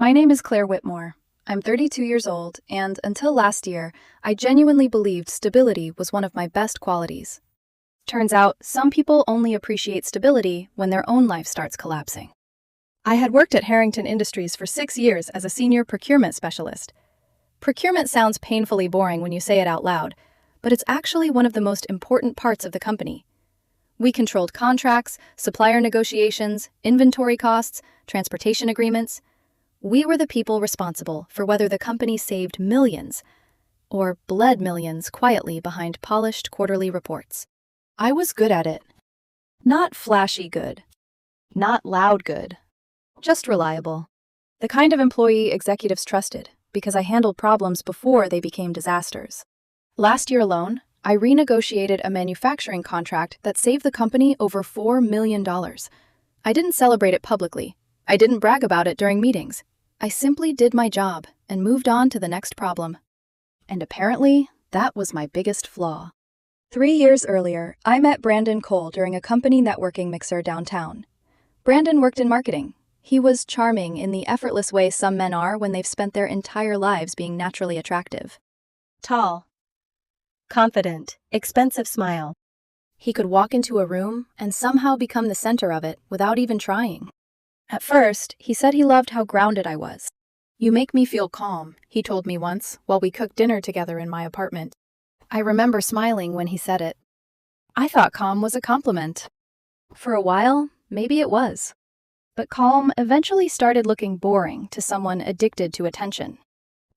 My name is Claire Whitmore. I'm 32 years old, and until last year, I genuinely believed stability was one of my best qualities. Turns out, some people only appreciate stability when their own life starts collapsing. I had worked at Harrington Industries for 6 years as a senior procurement specialist. Procurement sounds painfully boring when you say it out loud, but it's actually one of the most important parts of the company. We controlled contracts, supplier negotiations, inventory costs, transportation agreements. We were the people responsible for whether the company saved millions or bled millions quietly behind polished quarterly reports. I was good at it. Not flashy good. Not loud good. Just reliable. The kind of employee executives trusted because I handled problems before they became disasters. Last year alone, I renegotiated a manufacturing contract that saved the company over $4 million. I didn't celebrate it publicly. I didn't brag about it during meetings. I simply did my job and moved on to the next problem. And apparently, that was my biggest flaw. 3 years earlier, I met Brandon Cole during a company networking mixer downtown. Brandon worked in marketing. He was charming in the effortless way some men are when they've spent their entire lives being naturally attractive. Tall, confident, expensive smile. He could walk into a room and somehow become the center of it without even trying. At first, he said he loved how grounded I was. "You make me feel calm," he told me once while we cooked dinner together in my apartment. I remember smiling when he said it. I thought calm was a compliment. For a while, maybe it was. But calm eventually started looking boring to someone addicted to attention.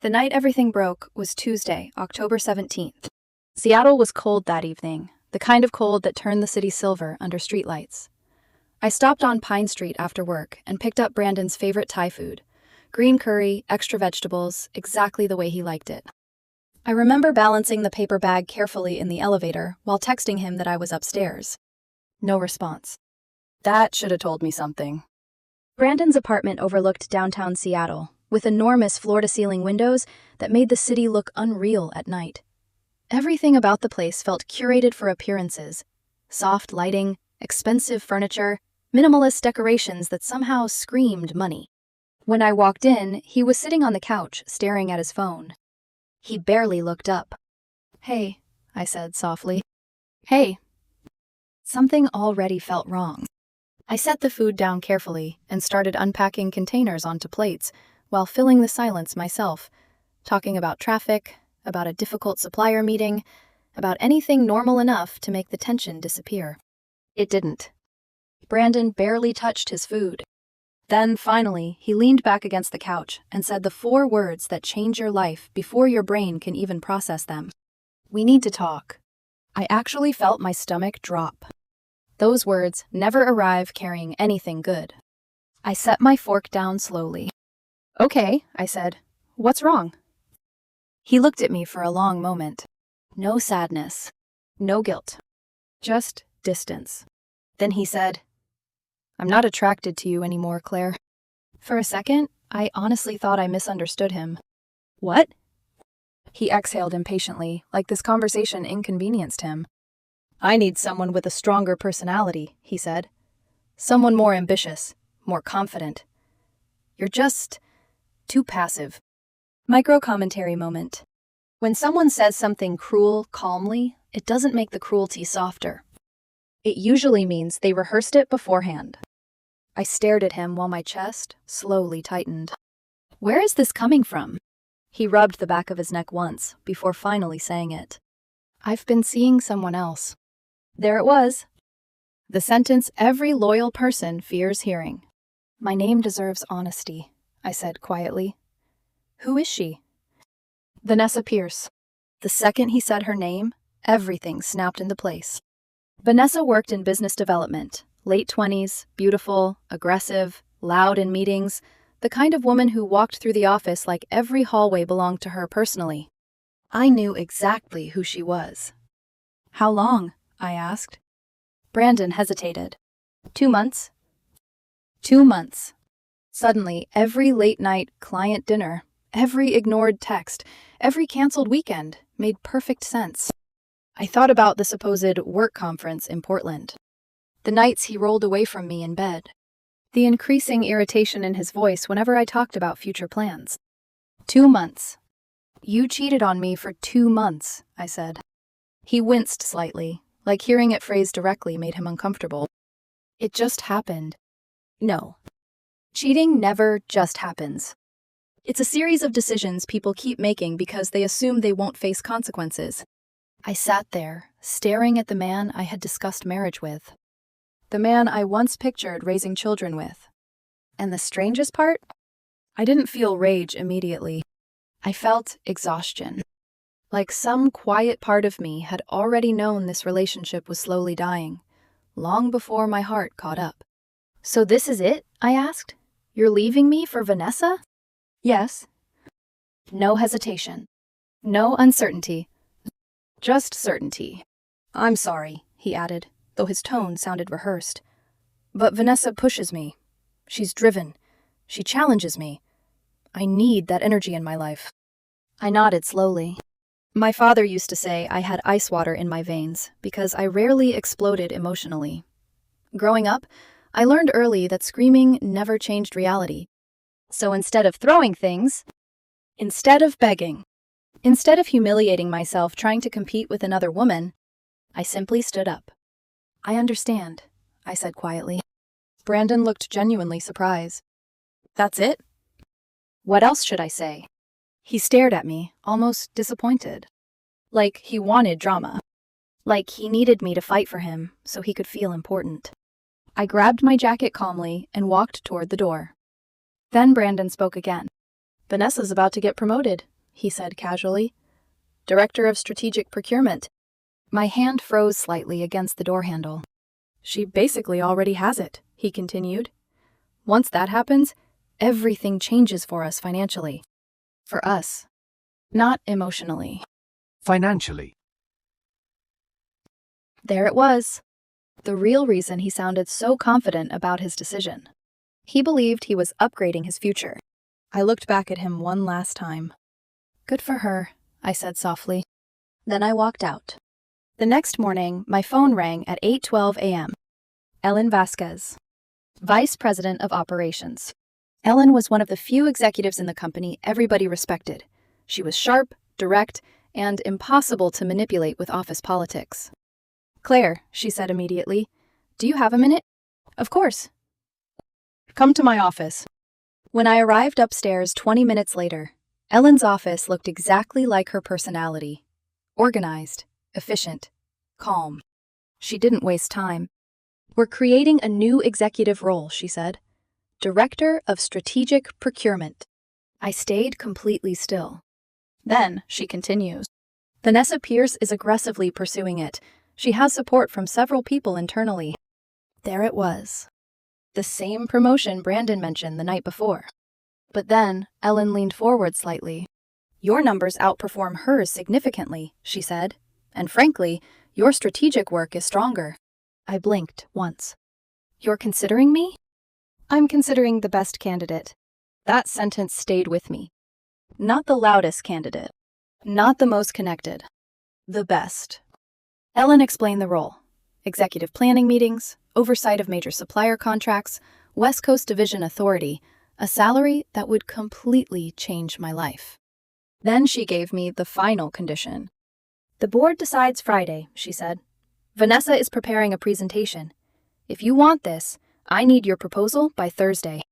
The night everything broke was Tuesday, October 17th. Seattle was cold that evening, the kind of cold that turned the city silver under streetlights. I stopped on Pine Street after work and picked up Brandon's favorite Thai food. Green curry, extra vegetables, exactly the way he liked it. I remember balancing the paper bag carefully in the elevator while texting him that I was upstairs. No response. That should have told me something. Brandon's apartment overlooked downtown Seattle, with enormous floor-to-ceiling windows that made the city look unreal at night. Everything about the place felt curated for appearances. Soft lighting, expensive furniture, minimalist decorations that somehow screamed money. When I walked in, he was sitting on the couch, staring at his phone. He barely looked up. "Hey," I said softly. "Hey." Something already felt wrong. I set the food down carefully and started unpacking containers onto plates while filling the silence myself, talking about traffic, about a difficult supplier meeting, about anything normal enough to make the tension disappear. It didn't. Brandon barely touched his food. Then, finally, he leaned back against the couch and said the 4 words that change your life before your brain can even process them. "We need to talk." I actually felt my stomach drop. Those words never arrive carrying anything good. I set my fork down slowly. "Okay," I said. "What's wrong?" He looked at me for a long moment. No sadness. No guilt. Just distance. Then he said, "I'm not attracted to you anymore, Claire." For a second, I honestly thought I misunderstood him. "What?" He exhaled impatiently, like this conversation inconvenienced him. "I need someone with a stronger personality," he said. "Someone more ambitious, more confident. You're just too passive." Micro-commentary moment. When someone says something cruel calmly, it doesn't make the cruelty softer. It usually means they rehearsed it beforehand. I stared at him while my chest slowly tightened. "Where is this coming from?" He rubbed the back of his neck once before finally saying it. "I've been seeing someone else." There it was. The sentence every loyal person fears hearing. "My name deserves honesty," I said quietly. "Who is she?" "Vanessa Pierce." The second he said her name, everything snapped into place. Vanessa worked in business development, late 20s, beautiful, aggressive, loud in meetings, the kind of woman who walked through the office like every hallway belonged to her personally. I knew exactly who she was. "How long?" I asked. Brandon hesitated. 2 months. 2 months. Suddenly, every late-night client dinner, every ignored text, every canceled weekend made perfect sense. I thought about the supposed work conference in Portland. The nights he rolled away from me in bed. the increasing irritation in his voice whenever I talked about future plans. 2 months. You cheated on me for 2 months, I said. He winced slightly, like hearing it phrased directly made him uncomfortable. It just happened. No. Cheating never just happens. It's a series of decisions people keep making because they assume they won't face consequences. I sat there, staring at the man I had discussed marriage with. The man I once pictured raising children with. And the strangest part? I didn't feel rage immediately. I felt exhaustion. Like some quiet part of me had already known this relationship was slowly dying, long before my heart caught up. So this is it? I asked. You're leaving me for Vanessa? Yes. No hesitation. No uncertainty. Just certainty. I'm sorry, he added, though his tone sounded rehearsed. But Vanessa pushes me. She's driven. She challenges me. I need that energy in my life. I nodded slowly. My father used to say I had ice water in my veins because I rarely exploded emotionally. Growing up, I learned early that screaming never changed reality. So instead of throwing things, instead of begging, instead of humiliating myself trying to compete with another woman, I simply stood up. I understand, I said quietly. Brandon looked genuinely surprised. That's it? What else should I say? He stared at me, almost disappointed. Like he wanted drama. Like he needed me to fight for him so he could feel important. I grabbed my jacket calmly and walked toward the door. Then Brandon spoke again. Vanessa's about to get promoted, he said casually. Director of Strategic Procurement. My hand froze slightly against the door handle. She basically already has it, he continued. Once that happens, everything changes for us financially. For us. Not emotionally. Financially. There it was. The real reason he sounded so confident about his decision. He believed he was upgrading his future. I looked back at him one last time. Good for her, I said softly. Then I walked out. The next morning, my phone rang at 8:12 a.m. Ellen Vasquez, Vice President of Operations. Ellen was one of the few executives in the company everybody respected. She was sharp, direct, and impossible to manipulate with office politics. Claire, she said immediately, do you have a minute? Of course. Come to my office. When I arrived upstairs 20 minutes later, Ellen's office looked exactly like her personality. Organized, efficient, calm. She didn't waste time. We're creating a new executive role, she said. Director of Strategic Procurement. I stayed completely still. Then, she continues, Vanessa Pierce is aggressively pursuing it. She has support from several people internally. There it was. The same promotion Brandon mentioned the night before. But then, Ellen leaned forward slightly. Your numbers outperform hers significantly, she said. And frankly, your strategic work is stronger. I blinked once. You're considering me? I'm considering the best candidate. That sentence stayed with me. Not the loudest candidate. Not the most connected. The best. Ellen explained the role. Executive planning meetings, oversight of major supplier contracts, West Coast Division Authority, a salary that would completely change my life. Then she gave me the final condition. The board decides Friday, she said. Vanessa is preparing a presentation. If you want this, I need your proposal by Thursday.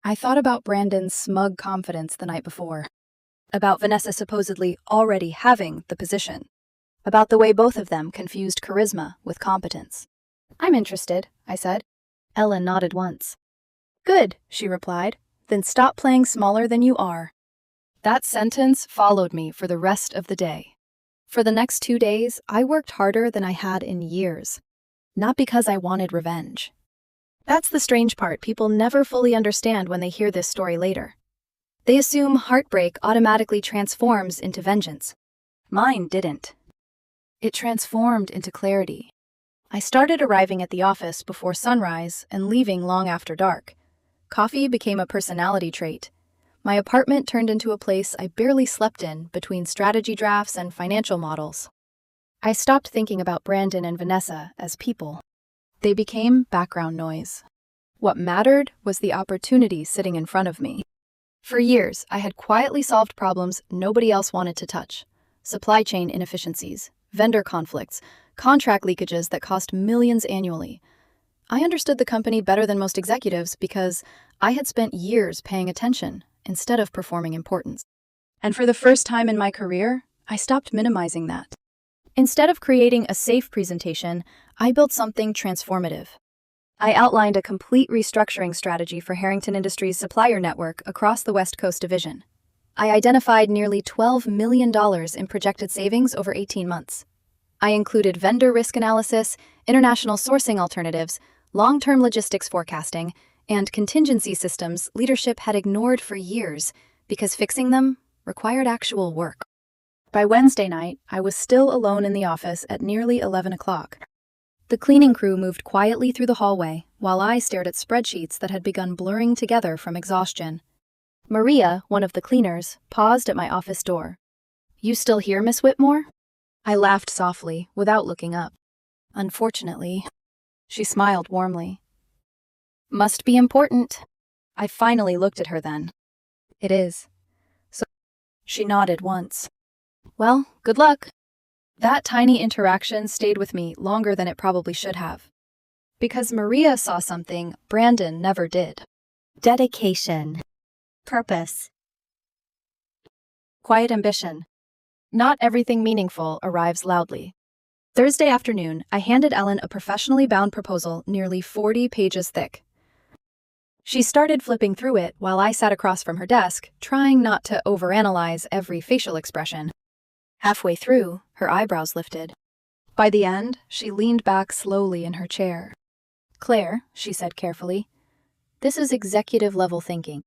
I thought about Brandon's smug confidence the night before. About Vanessa supposedly already having the position. About the way both of them confused charisma with competence. I'm interested, I said. Ellen nodded once. Good, she replied. Then stop playing smaller than you are. That sentence followed me for the rest of the day. For the next 2 days, I worked harder than I had in years. Not because I wanted revenge. That's the strange part people never fully understand when they hear this story later. They assume heartbreak automatically transforms into vengeance. Mine didn't. It transformed into clarity. I started arriving at the office before sunrise and leaving long after dark. Coffee became a personality trait. My apartment turned into a place I barely slept in between strategy drafts and financial models. I stopped thinking about Brandon and Vanessa as people. They became background noise. What mattered was the opportunity sitting in front of me. For years, I had quietly solved problems nobody else wanted to touch. Supply chain inefficiencies, vendor conflicts, contract leakages that cost millions annually. I understood the company better than most executives because I had spent years paying attention instead of performing importance. And for the first time in my career, I stopped minimizing that. Instead of creating a safe presentation, I built something transformative. I outlined a complete restructuring strategy for Harrington Industries' supplier network across the West Coast division. I identified nearly $12 million in projected savings over 18 months. I included vendor risk analysis, international sourcing alternatives, long-term logistics forecasting, and contingency systems leadership had ignored for years because fixing them required actual work. By Wednesday night, I was still alone in the office at nearly 11 o'clock. The cleaning crew moved quietly through the hallway while I stared at spreadsheets that had begun blurring together from exhaustion. Maria, one of the cleaners, paused at my office door. "You still here, Miss Whitmore?" I laughed softly, without looking up. "Unfortunately." She smiled warmly. "Must be important." I finally looked at her then. "It is." So she nodded once. "Well, good luck." That tiny interaction stayed with me longer than it probably should have. Because Maria saw something Brandon never did. Dedication. Purpose. Quiet ambition. Not everything meaningful arrives loudly. Thursday afternoon, I handed Ellen a professionally bound proposal nearly 40 pages thick. She started flipping through it while I sat across from her desk, trying not to overanalyze every facial expression. Halfway through, her eyebrows lifted. By the end, she leaned back slowly in her chair. "Claire," she said carefully, "this is executive-level thinking."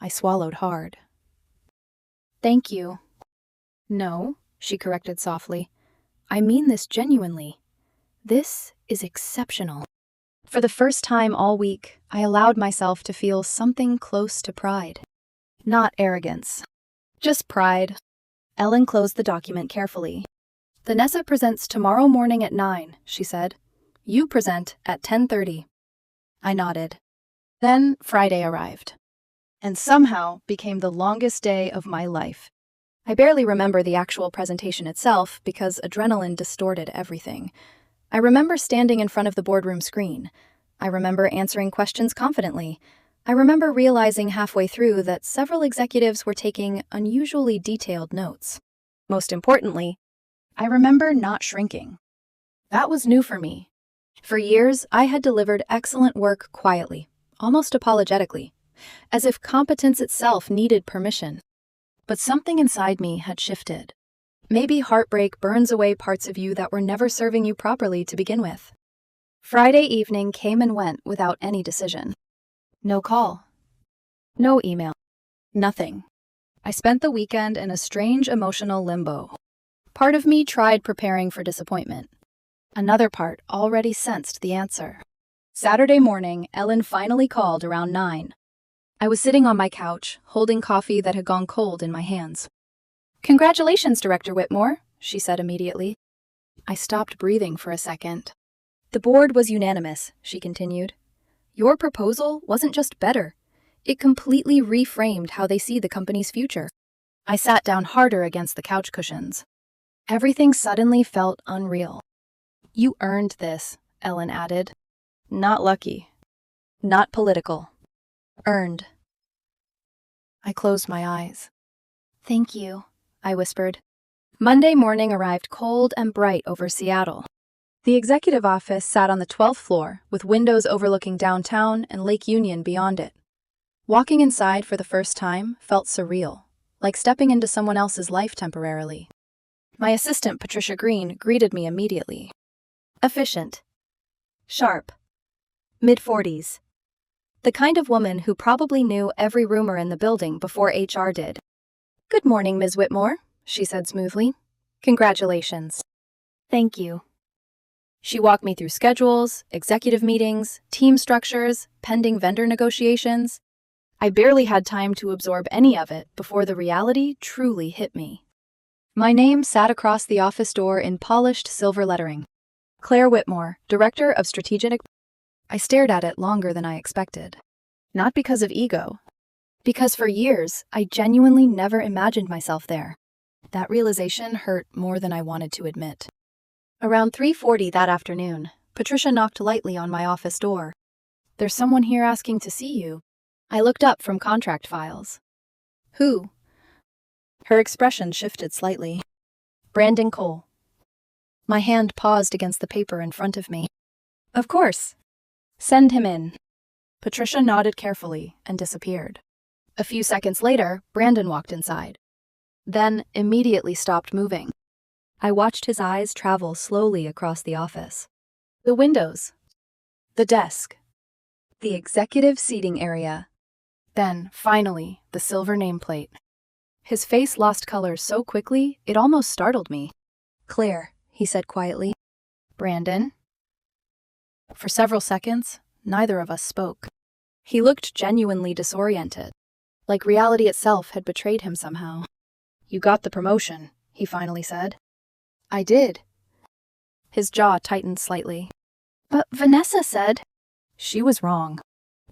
I swallowed hard. "Thank you." "No," she corrected softly. "I mean this genuinely. This is exceptional." For the first time all week, I allowed myself to feel something close to pride. Not arrogance. Just pride. Ellen closed the document carefully. "Vanessa presents tomorrow morning at 9, she said. "You present at 10:30. I nodded. Then Friday arrived. And somehow became the longest day of my life. I barely remember the actual presentation itself because adrenaline distorted everything. I remember standing in front of the boardroom screen. I remember answering questions confidently. I remember realizing halfway through that several executives were taking unusually detailed notes. Most importantly, I remember not shrinking. That was new for me. For years, I had delivered excellent work quietly, almost apologetically, as if competence itself needed permission. But something inside me had shifted. Maybe heartbreak burns away parts of you that were never serving you properly to begin with. Friday evening came and went without any decision. No call. No email. Nothing. I spent the weekend in a strange emotional limbo. Part of me tried preparing for disappointment. Another part already sensed the answer. Saturday morning, Ellen finally called around 9. I was sitting on my couch, holding coffee that had gone cold in my hands. "Congratulations, Director Whitmore," she said immediately. I stopped breathing for a second. "The board was unanimous," she continued. "Your proposal wasn't just better. It completely reframed how they see the company's future." I sat down harder against the couch cushions. Everything suddenly felt unreal. "You earned this," Ellen added. "Not lucky. Not political. Earned." I closed my eyes. "Thank you," I whispered. Monday morning arrived cold and bright over Seattle. The executive office sat on the 12th floor, with windows overlooking downtown and Lake Union beyond it. Walking inside for the first time felt surreal, like stepping into someone else's life temporarily. My assistant, Patricia Green, greeted me immediately. Efficient. Sharp. Mid-40s. The kind of woman who probably knew every rumor in the building before HR did. "Good morning, Ms. Whitmore," she said smoothly. "Congratulations." "Thank you." She walked me through schedules, executive meetings, team structures, pending vendor negotiations. I barely had time to absorb any of it before the reality truly hit me. My name sat across the office door in polished silver lettering. Claire Whitmore, Director of Strategic. I stared at it longer than I expected. Not because of ego. Because for years, I genuinely never imagined myself there. That realization hurt more than I wanted to admit. Around 3:40 that afternoon, Patricia knocked lightly on my office door. "There's someone here asking to see you." I looked up from contract files. "Who?" Her expression shifted slightly. "Brandon Cole." My hand paused against the paper in front of me. "Of course. Send him in." Patricia nodded carefully and disappeared. A few seconds later, Brandon walked inside. Then immediately stopped moving. I watched his eyes travel slowly across the office. The windows. The desk. The executive seating area. Then, finally, the silver nameplate. His face lost color so quickly, it almost startled me. "Claire," he said quietly. "Brandon?" For several seconds, neither of us spoke. He looked genuinely disoriented, like reality itself had betrayed him somehow. "You got the promotion," he finally said. "I did." His jaw tightened slightly. "But Vanessa said—" She was wrong.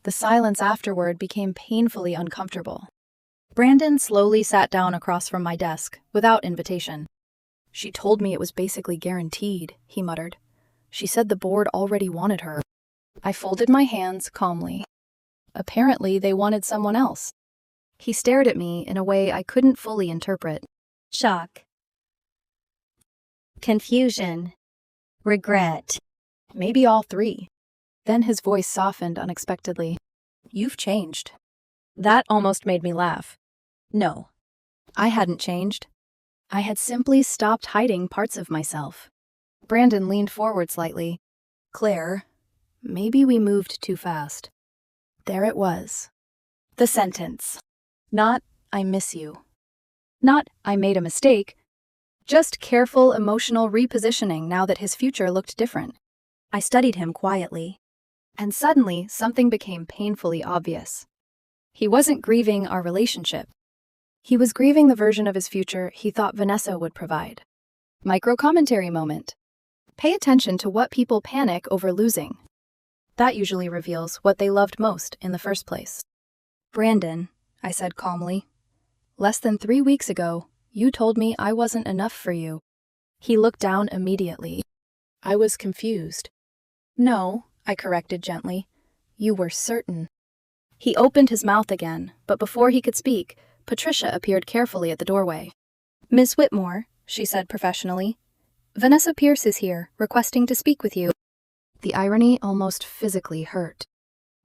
The silence afterward became painfully uncomfortable. Brandon slowly sat down across from my desk, without invitation. "She told me it was basically guaranteed," he muttered. "She said the board already wanted her." I folded my hands calmly. Apparently, they wanted someone else. He stared at me in a way I couldn't fully interpret. Shock. Confusion. Regret. Maybe all three. Then his voice softened unexpectedly. "You've changed." That almost made me laugh. No, I hadn't changed. I had simply stopped hiding parts of myself. Brandon leaned forward slightly. "Claire, maybe we moved too fast." There it was. The sentence. Not, "I miss you." Not, "I made a mistake." Just careful emotional repositioning now that his future looked different. I studied him quietly. And suddenly, something became painfully obvious. He wasn't grieving our relationship. He was grieving the version of his future he thought Vanessa would provide. Micro-commentary moment. Pay attention to what people panic over losing. That usually reveals what they loved most in the first place. "Brandon," I said calmly, "less than 3 weeks ago, you told me I wasn't enough for you." He looked down immediately. I was confused. "No," I corrected gently. "You were certain." He opened his mouth again, but before he could speak, Patricia appeared carefully at the doorway. "Miss Whitmore," she said professionally, "Vanessa Pierce is here, requesting to speak with you." The irony almost physically hurt.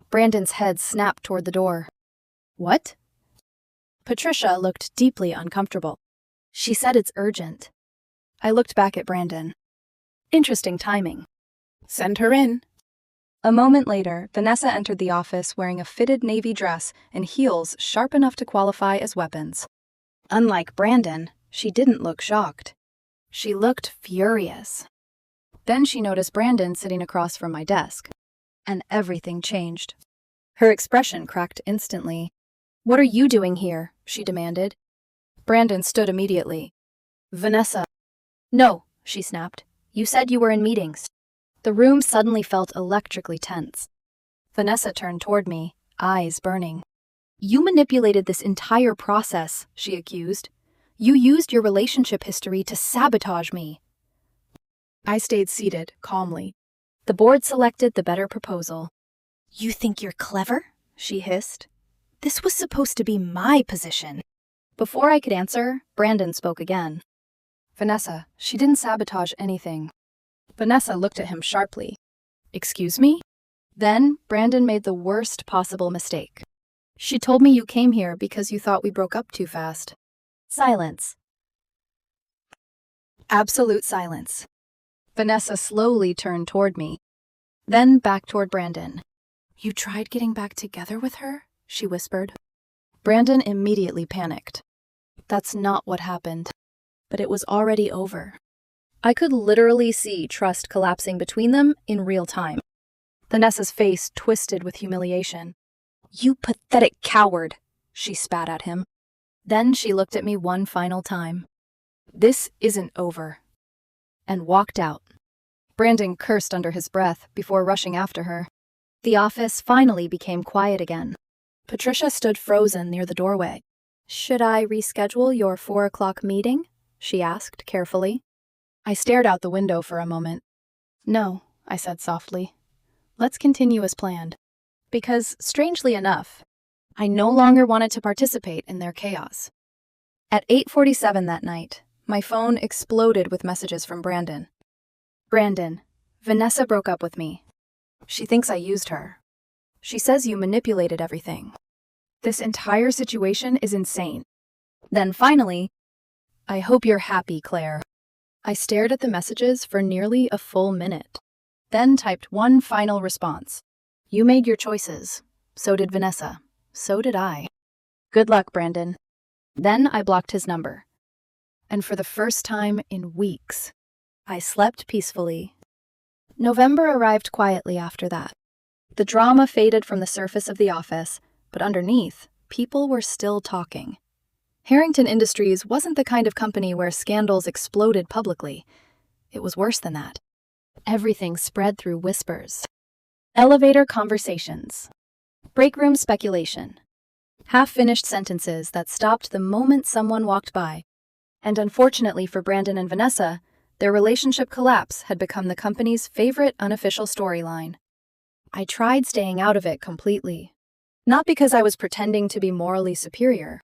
Brandon's head snapped toward the door. "What?" Patricia looked deeply uncomfortable. "She said it's urgent." I looked back at Brandon. Interesting timing. "Send her in." A moment later, Vanessa entered the office wearing a fitted navy dress and heels sharp enough to qualify as weapons. Unlike Brandon, she didn't look shocked. She looked furious. Then she noticed Brandon sitting across from my desk. And everything changed. Her expression cracked instantly. "What are you doing here?" she demanded. Brandon stood immediately. "Vanessa." "No," she snapped. "You said you were in meetings." The room suddenly felt electrically tense. Vanessa turned toward me, eyes burning. "You manipulated this entire process," she accused. "You used your relationship history to sabotage me." I stayed seated, calmly. The board selected the better proposal. "You think you're clever?" she hissed. "This was supposed to be my position." Before I could answer, Brandon spoke again. "Vanessa, she didn't sabotage anything." Vanessa looked at him sharply. "Excuse me?" Then Brandon made the worst possible mistake. "She told me you came here because you thought we broke up too fast." Silence. Absolute silence. Vanessa slowly turned toward me, then back toward Brandon. "You tried getting back together with her?" she whispered. Brandon immediately panicked. That's not what happened. But it was already over. I could literally see trust collapsing between them in real time. Vanessa's face twisted with humiliation. "You pathetic coward," she spat at him. Then she looked at me one final time. "This isn't over," and walked out. Brandon cursed under his breath before rushing after her. The office finally became quiet again. Patricia stood frozen near the doorway. "Should I reschedule your 4 o'clock meeting?" she asked carefully. I stared out the window for a moment. "No," I said softly. "Let's continue as planned." Because, strangely enough, I no longer wanted to participate in their chaos. At 8:47 that night, my phone exploded with messages from Brandon. "Brandon, Vanessa broke up with me. She thinks I used her. She says you manipulated everything. This entire situation is insane." Then finally, "I hope you're happy, Claire." I stared at the messages for nearly a full minute, then typed one final response. "You made your choices. So did Vanessa. So did I. Good luck, Brandon." Then I blocked his number. And for the first time in weeks, I slept peacefully. November arrived quietly after that. The drama faded from the surface of the office, but underneath, people were still talking. Harrington Industries wasn't the kind of company where scandals exploded publicly. It was worse than that. Everything spread through whispers. Elevator conversations. Break room speculation. Half-finished sentences that stopped the moment someone walked by. And unfortunately for Brandon and Vanessa, their relationship collapse had become the company's favorite unofficial storyline. I tried staying out of it completely. Not because I was pretending to be morally superior.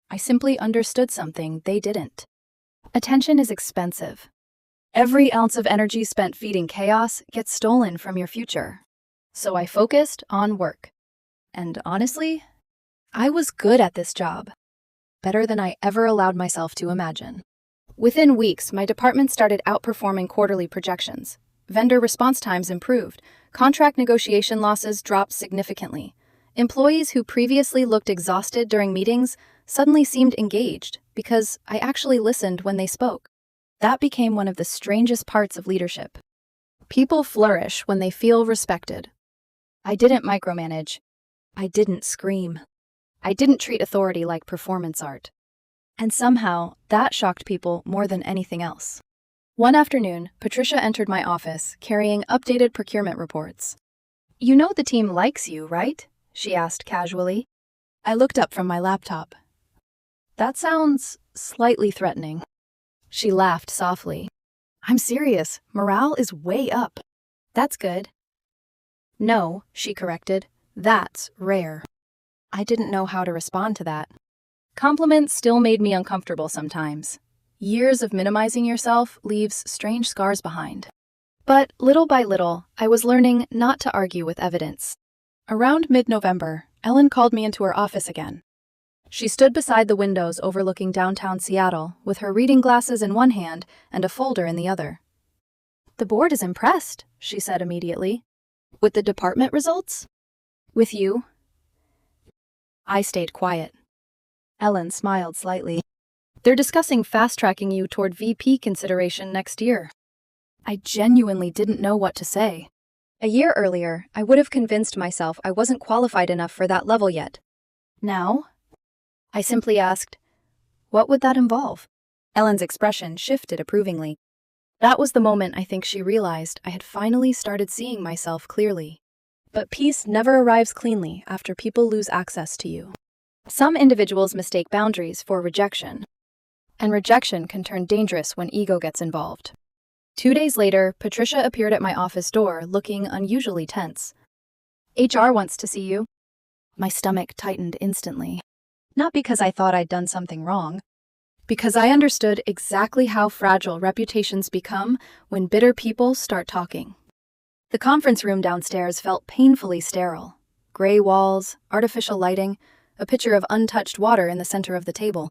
I simply understood something they didn't. Attention is expensive. Every ounce of energy spent feeding chaos gets stolen from your future. So I focused on work. And honestly, I was good at this job. Better than I ever allowed myself to imagine. Within weeks, my department started outperforming quarterly projections. Vendor response times improved. Contract negotiation losses dropped significantly. Employees who previously looked exhausted during meetings suddenly seemed engaged because I actually listened when they spoke. That became one of the strangest parts of leadership. People flourish when they feel respected. I didn't micromanage. I didn't scream. I didn't treat authority like performance art. And somehow, that shocked people more than anything else. One afternoon, Patricia entered my office, carrying updated procurement reports. "You know the team likes you, right?" she asked casually. I looked up from my laptop. "That sounds slightly threatening." She laughed softly. "I'm serious. Morale is way up." "That's good." "No," she corrected. "That's rare." I didn't know how to respond to that. Compliments still made me uncomfortable sometimes. Years of minimizing yourself leaves strange scars behind. But little by little, I was learning not to argue with evidence. Around mid-November, Ellen called me into her office again. She stood beside the windows overlooking downtown Seattle, with her reading glasses in one hand and a folder in the other. "The board is impressed," she said immediately. "With the department results?" "With you?" I stayed quiet. Ellen smiled slightly. "They're discussing fast-tracking you toward VP consideration next year." I genuinely didn't know what to say. A year earlier, I would have convinced myself I wasn't qualified enough for that level yet. Now? I simply asked, "What would that involve?" Ellen's expression shifted approvingly. That was the moment I think she realized I had finally started seeing myself clearly. But peace never arrives cleanly after people lose access to you. Some individuals mistake boundaries for rejection. And rejection can turn dangerous when ego gets involved. 2 days later, Patricia appeared at my office door looking unusually tense. "HR wants to see you." My stomach tightened instantly. Not because I thought I'd done something wrong. Because I understood exactly how fragile reputations become when bitter people start talking. The conference room downstairs felt painfully sterile. Gray walls, artificial lighting, a pitcher of untouched water in the center of the table.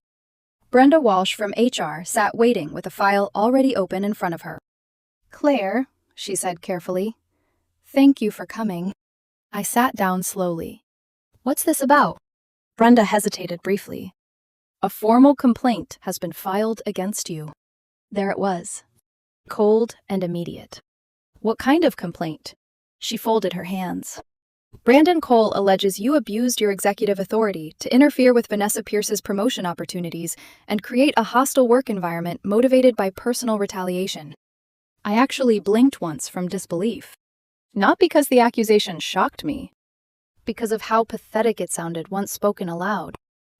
Brenda Walsh from HR sat waiting with a file already open in front of her. "Claire," she said carefully, "thank you for coming." I sat down slowly. "What's this about?" Brenda hesitated briefly. "A formal complaint has been filed against you." There it was. Cold and immediate. "What kind of complaint?" She folded her hands. "Brandon Cole alleges you abused your executive authority to interfere with Vanessa Pierce's promotion opportunities and create a hostile work environment motivated by personal retaliation." I actually blinked once from disbelief. Not because the accusation shocked me, because of how pathetic it sounded once spoken aloud.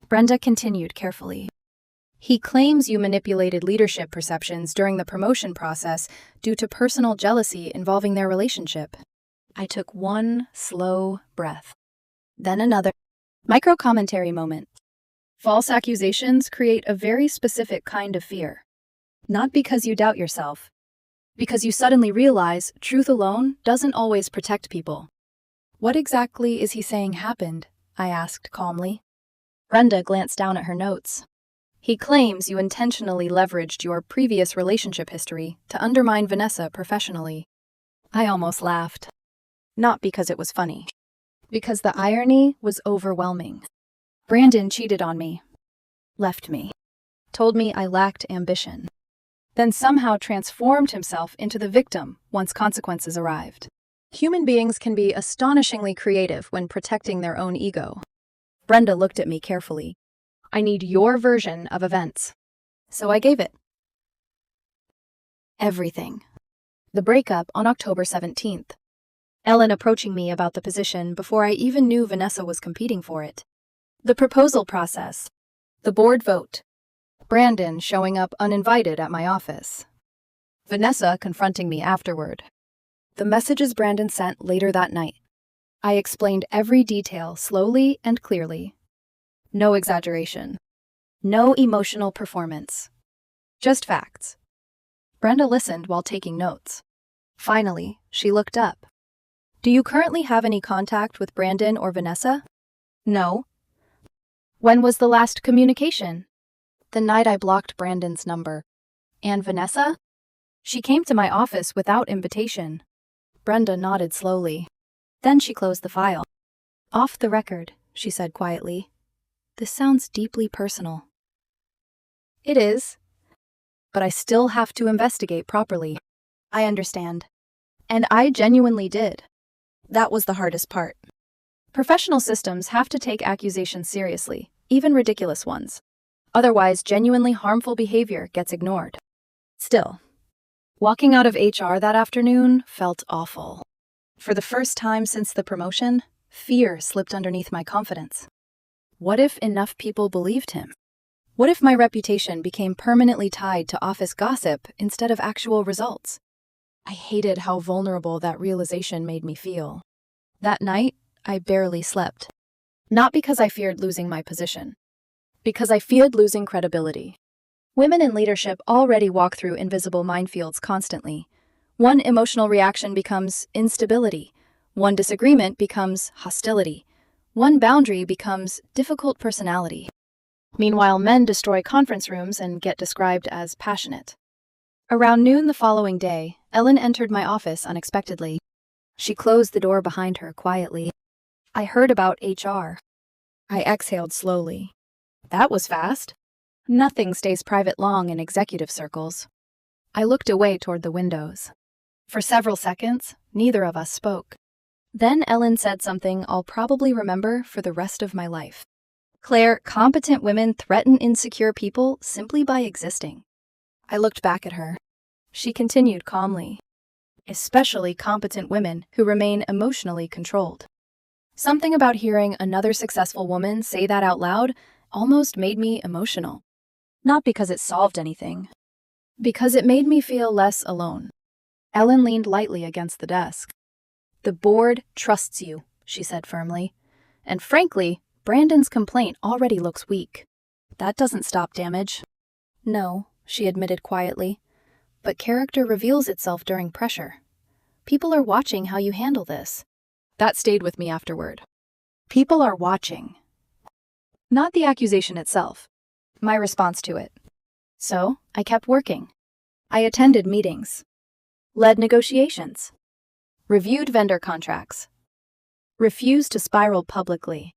Brenda continued carefully. He claims you manipulated leadership perceptions during the promotion process due to personal jealousy involving their relationship. I took one slow breath. Then another. Micro-commentary moment. False accusations create a very specific kind of fear. Not because you doubt yourself, because you suddenly realize truth alone doesn't always protect people. What exactly is he saying happened? I asked calmly. Brenda glanced down at her notes. He claims you intentionally leveraged your previous relationship history to undermine Vanessa professionally. I almost laughed. Not because it was funny. Because the irony was overwhelming. Brandon cheated on me. Left me. Told me I lacked ambition. Then somehow transformed himself into the victim once consequences arrived. Human beings can be astonishingly creative when protecting their own ego. Brenda looked at me carefully. I need your version of events. So I gave it. Everything. The breakup on October 17th. Ellen approaching me about the position before I even knew Vanessa was competing for it. The proposal process. The board vote. Brandon showing up uninvited at my office. Vanessa confronting me afterward. The messages Brandon sent later that night. I explained every detail slowly and clearly. No exaggeration. No emotional performance. Just facts. Brenda listened while taking notes. Finally, she looked up. Do you currently have any contact with Brandon or Vanessa? No. When was the last communication? The night I blocked Brandon's number. And Vanessa? She came to my office without invitation. Brenda nodded slowly. Then she closed the file. Off the record, she said quietly. This sounds deeply personal. It is. But I still have to investigate properly. I understand. And I genuinely did. That was the hardest part. Professional systems have to take accusations seriously, even ridiculous ones. Otherwise, genuinely harmful behavior gets ignored. Still, walking out of HR that afternoon felt awful. For the first time since the promotion, fear slipped underneath my confidence. What if enough people believed him? What if my reputation became permanently tied to office gossip instead of actual results? I hated how vulnerable that realization made me feel. That night, I barely slept. Not because I feared losing my position. Because I feared losing credibility. Women in leadership already walk through invisible minefields constantly. One emotional reaction becomes instability. One disagreement becomes hostility. One boundary becomes difficult personality. Meanwhile, men destroy conference rooms and get described as passionate. Around noon the following day, Ellen entered my office unexpectedly. She closed the door behind her quietly. I heard about HR. I exhaled slowly. That was fast. Nothing stays private long in executive circles. I looked away toward the windows. For several seconds, neither of us spoke. Then Ellen said something I'll probably remember for the rest of my life. Claire, competent women threaten insecure people simply by existing. I looked back at her. She continued calmly. Especially competent women who remain emotionally controlled. Something about hearing another successful woman say that out loud almost made me emotional. Not because it solved anything. Because it made me feel less alone. Ellen leaned lightly against the desk. The board trusts you, she said firmly. And frankly, Brandon's complaint already looks weak. That doesn't stop damage. No, she admitted quietly. But character reveals itself during pressure. People are watching how you handle this. That stayed with me afterward. People are watching. Not the accusation itself. My response to it. So, I kept working. I attended meetings. Led negotiations. Reviewed vendor contracts. Refused to spiral publicly.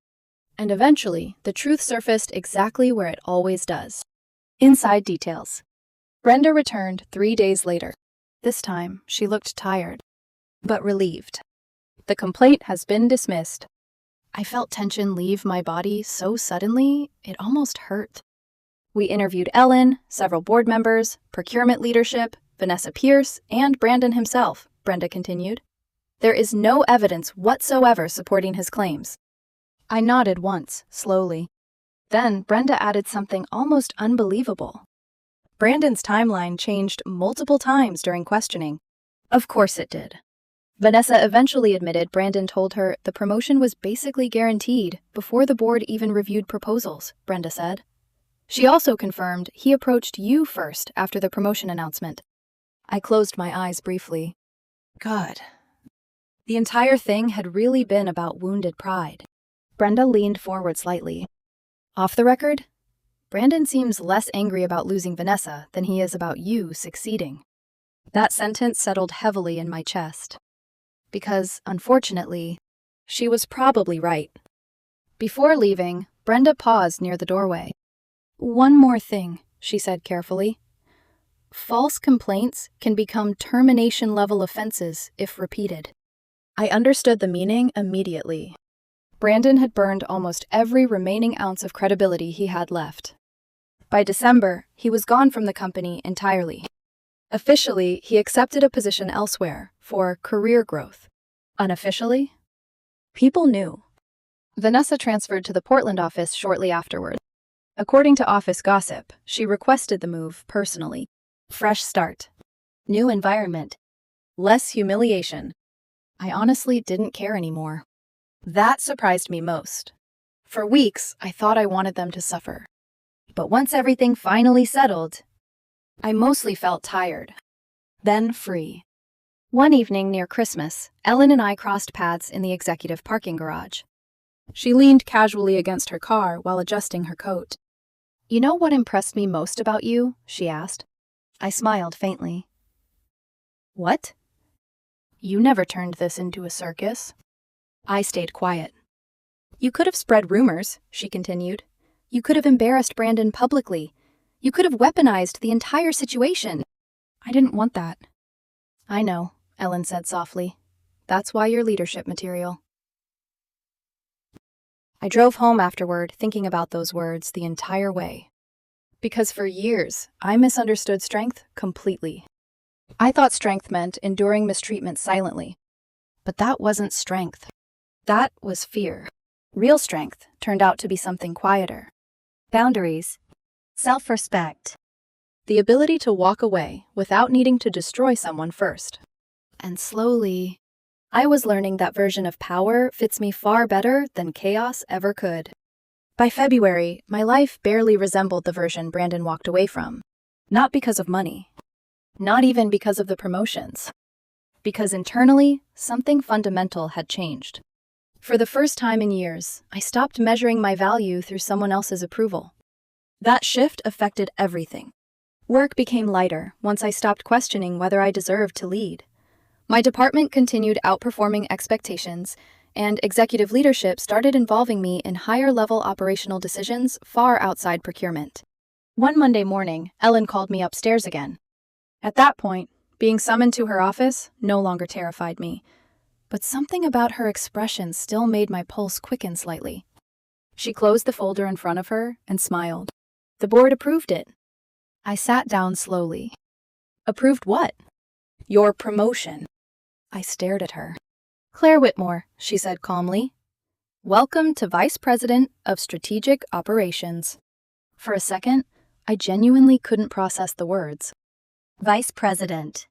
And eventually, the truth surfaced exactly where it always does. Inside details. Brenda returned 3 days later. This time, she looked tired, but relieved. The complaint has been dismissed. I felt tension leave my body so suddenly, it almost hurt. We interviewed Ellen, several board members, procurement leadership, Vanessa Pierce, and Brandon himself, Brenda continued. There is no evidence whatsoever supporting his claims. I nodded once, slowly. Then Brenda added something almost unbelievable. Brandon's timeline changed multiple times during questioning. Of course it did. Vanessa eventually admitted Brandon told her the promotion was basically guaranteed before the board even reviewed proposals, Brenda said. She also confirmed he approached you first after the promotion announcement. I closed my eyes briefly. God. The entire thing had really been about wounded pride. Brenda leaned forward slightly. Off the record, Brandon seems less angry about losing Vanessa than he is about you succeeding. That sentence settled heavily in my chest. Because, unfortunately, she was probably right. Before leaving, Brenda paused near the doorway. One more thing, she said carefully. False complaints can become termination-level offenses if repeated. I understood the meaning immediately. Brandon had burned almost every remaining ounce of credibility he had left. By December, he was gone from the company entirely. Officially, he accepted a position elsewhere for career growth. Unofficially, people knew. Vanessa transferred to the Portland office shortly afterward. According to office gossip, she requested the move personally. Fresh start. New environment. Less humiliation. I honestly didn't care anymore. That surprised me most. For weeks, I thought I wanted them to suffer. But once everything finally settled, I mostly felt tired, then free. One evening near Christmas, Ellen and I crossed paths in the executive parking garage. She leaned casually against her car while adjusting her coat. You know what impressed me most about you? She asked. I smiled faintly. What? You never turned this into a circus. I stayed quiet. You could have spread rumors, she continued. You could have embarrassed Brandon publicly. You could have weaponized the entire situation. I didn't want that. I know, Ellen said softly. That's why you're leadership material. I drove home afterward, thinking about those words the entire way. Because for years, I misunderstood strength completely. I thought strength meant enduring mistreatment silently. But that wasn't strength. That was fear. Real strength turned out to be something quieter. Boundaries. Self-respect. The ability to walk away without needing to destroy someone first. And slowly, I was learning that version of power fits me far better than chaos ever could. By February, my life barely resembled the version Brandon walked away from. Not because of money. Not even because of the promotions. Because internally, something fundamental had changed. For the first time in years, I stopped measuring my value through someone else's approval. That shift affected everything. Work became lighter once I stopped questioning whether I deserved to lead. My department continued outperforming expectations, and executive leadership started involving me in higher-level operational decisions far outside procurement. One Monday morning, Ellen called me upstairs again. At that point, being summoned to her office no longer terrified me, but something about her expression still made my pulse quicken slightly. She closed the folder in front of her and smiled. The board approved it. I sat down slowly. Approved what? Your promotion. I stared at her. Claire Whitmore, she said calmly. Welcome to Vice President of Strategic Operations. For a second, I genuinely couldn't process the words. Vice President.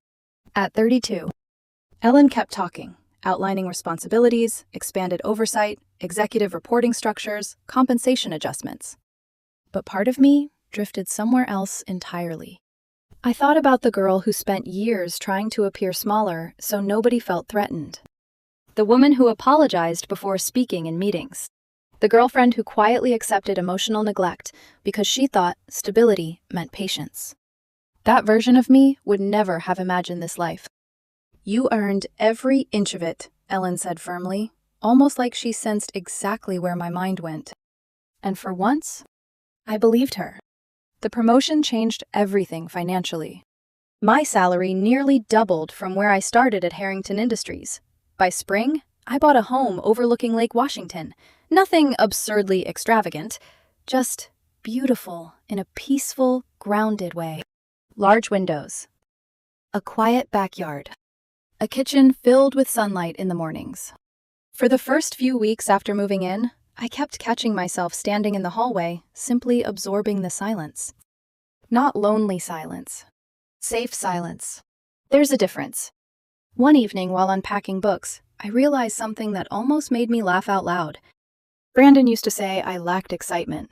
At 32. Ellen kept talking, outlining responsibilities, expanded oversight, executive reporting structures, compensation adjustments. But part of me drifted somewhere else entirely. I thought about the girl who spent years trying to appear smaller so nobody felt threatened. The woman who apologized before speaking in meetings. The girlfriend who quietly accepted emotional neglect because she thought stability meant patience. That version of me would never have imagined this life. You earned every inch of it, Ellen said firmly, almost like she sensed exactly where my mind went. And for once, I believed her. The promotion changed everything financially. My salary nearly doubled from where I started at Harrington Industries. By spring, I bought a home overlooking Lake Washington. Nothing absurdly extravagant, just beautiful in a peaceful, grounded way. Large windows. A quiet backyard. a kitchen filled with sunlight in the mornings. For the first few weeks after moving in, I kept catching myself standing in the hallway, simply absorbing the silence. Not lonely silence. Safe silence. There's a difference. One evening while unpacking books, I realized something that almost made me laugh out loud. Brandon used to say I lacked excitement.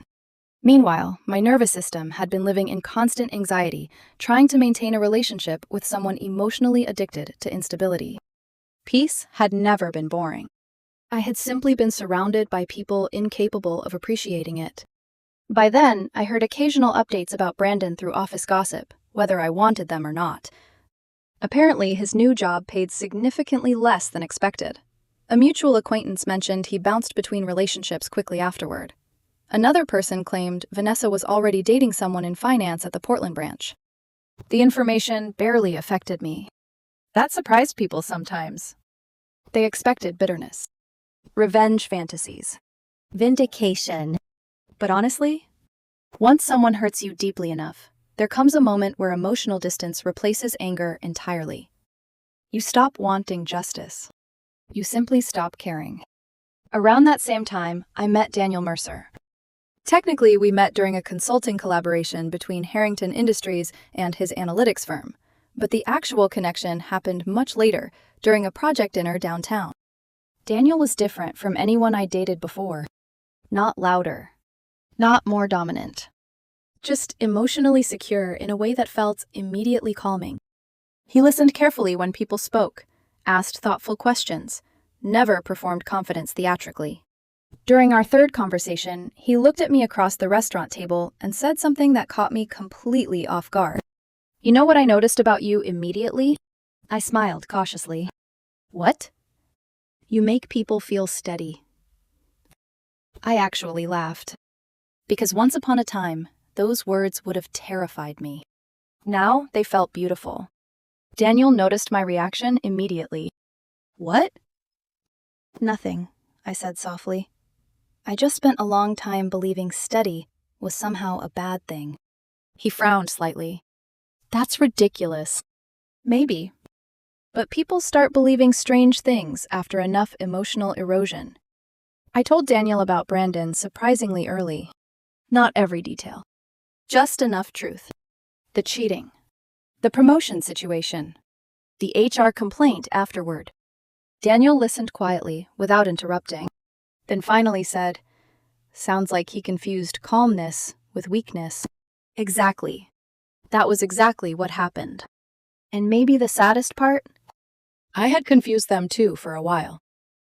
Meanwhile, my nervous system had been living in constant anxiety, trying to maintain a relationship with someone emotionally addicted to instability. Peace had never been boring. I had simply been surrounded by people incapable of appreciating it. By then, I heard occasional updates about Brandon through office gossip, whether I wanted them or not. Apparently, his new job paid significantly less than expected. A mutual acquaintance mentioned he bounced between relationships quickly afterward. Another person claimed Vanessa was already dating someone in finance at the Portland branch. The information barely affected me. That surprised people sometimes. They expected bitterness, revenge fantasies, Vindication. but honestly, once someone hurts you deeply enough, there comes a moment where emotional distance replaces anger entirely. You stop wanting justice. You simply stop caring. Around that same time, I met Daniel Mercer. Technically, we met during a consulting collaboration between Harrington Industries and his analytics firm, but the actual connection happened much later, during a project dinner downtown. Daniel was different from anyone I dated before. Not louder. Not more dominant. Just emotionally secure in a way that felt immediately calming. He listened carefully when people spoke, asked thoughtful questions, never performed confidence theatrically. During our third conversation, he looked at me across the restaurant table and said something that caught me completely off guard. "You know what I noticed about you immediately?" I smiled cautiously. "What?" "You make people feel steady." I actually laughed. Because once upon a time, those words would have terrified me. Now they felt beautiful. Daniel noticed my reaction immediately. "What?" "Nothing," I said softly. "I just spent a long time believing steady was somehow a bad thing." He frowned slightly. "That's ridiculous." "Maybe. But people start believing strange things after enough emotional erosion." I told Daniel about Brandon surprisingly early. Not every detail. Just enough truth. The cheating. The promotion situation. The HR complaint afterward. Daniel listened quietly, without interrupting. Then finally said, "Sounds like he confused calmness with weakness." Exactly. That was exactly what happened. And maybe the saddest part? I had confused them too for a while.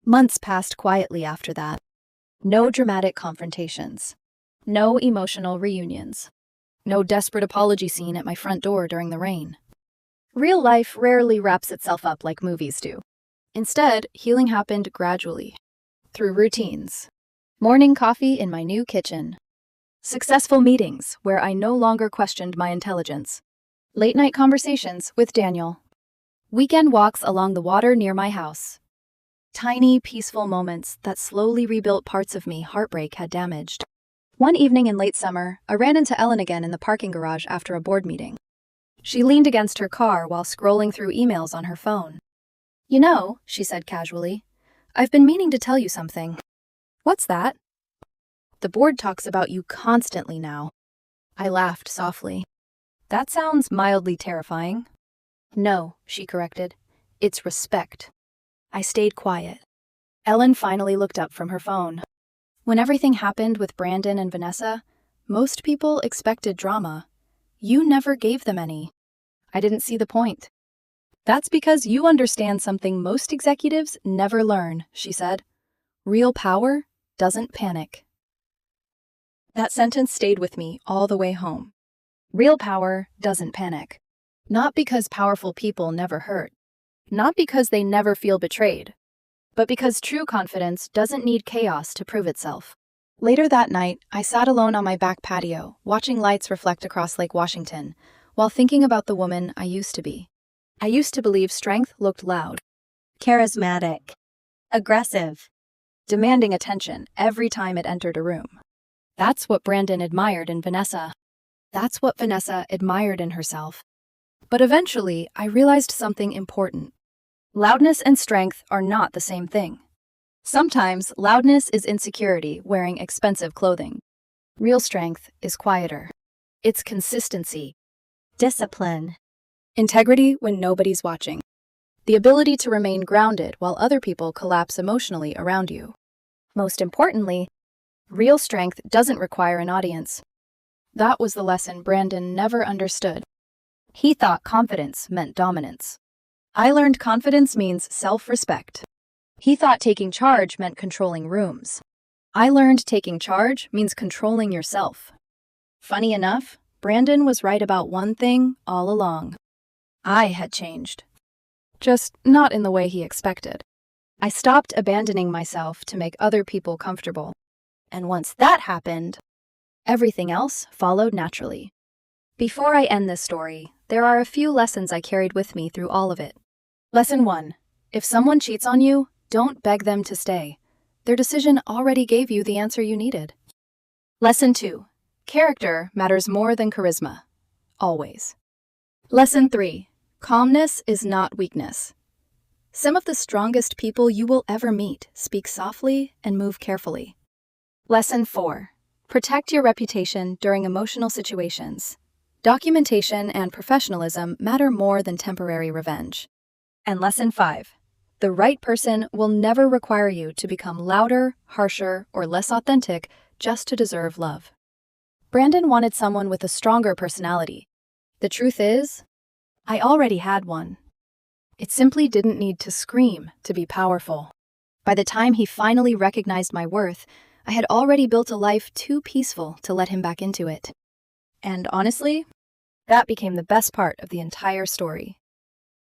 Months passed quietly after that. No dramatic confrontations. No emotional reunions. No desperate apology scene at my front door during the rain. Real life rarely wraps itself up like movies do. Instead, healing happened gradually. Through routines. Morning coffee in my new kitchen. Successful meetings where I no longer questioned my intelligence. Late night conversations with Daniel. Weekend walks along the water near my house. Tiny, peaceful moments that slowly rebuilt parts of me heartbreak had damaged. One evening in late summer, I ran into Ellen again in the parking garage after a board meeting. She leaned against her car while scrolling through emails on her phone. "You know," she said casually, "I've been meaning to tell you something." "What's that?" "The board talks about you constantly now." I laughed softly. "That sounds mildly terrifying." "No," she corrected. "It's respect." I stayed quiet. Ellen finally looked up from her phone. When everything happened with Brandon and Vanessa, most people expected drama. You never gave them any. I didn't see the point. "That's because you understand something most executives never learn," she said. "Real power doesn't panic." That sentence stayed with me all the way home. Real power doesn't panic. Not because powerful people never hurt. Not because they never feel betrayed. But because true confidence doesn't need chaos to prove itself. Later that night, I sat alone on my back patio, watching lights reflect across Lake Washington, while thinking about the woman I used to be. I used to believe strength looked loud, Charismatic. Aggressive. demanding attention every time it entered a room. That's what Brandon admired in Vanessa. That's what Vanessa admired in herself. But eventually, I realized something important. Loudness and strength are not the same thing. Sometimes loudness is insecurity wearing expensive clothing. Real strength is quieter. It's consistency, Discipline. integrity when nobody's watching, the ability to remain grounded while other people collapse emotionally around you. Most importantly, real strength doesn't require an audience. That was the lesson Brandon never understood. He thought confidence meant dominance. I learned confidence means self-respect. He thought taking charge meant controlling rooms. I learned taking charge means controlling yourself. Funny enough, Brandon was right about one thing all along. I had changed. Just not in the way he expected. I stopped abandoning myself to make other people comfortable. And once that happened, everything else followed naturally. Before I end this story, there are a few lessons I carried with me through all of it. Lesson 1. If someone cheats on you, don't beg them to stay. Their decision already gave you the answer you needed. Lesson 2. Character matters more than charisma. Always. Lesson 3. Calmness is not weakness. Some of the strongest people you will ever meet speak softly and move carefully. Lesson 4. Protect your reputation during emotional situations. Documentation and professionalism matter more than temporary revenge. And Lesson 5. The right person will never require you to become louder, harsher, or less authentic just to deserve love. Brandon wanted someone with a stronger personality. The truth is, I already had one. It simply didn't need to scream to be powerful. By the time he finally recognized my worth, I had already built a life too peaceful to let him back into it. And honestly, that became the best part of the entire story.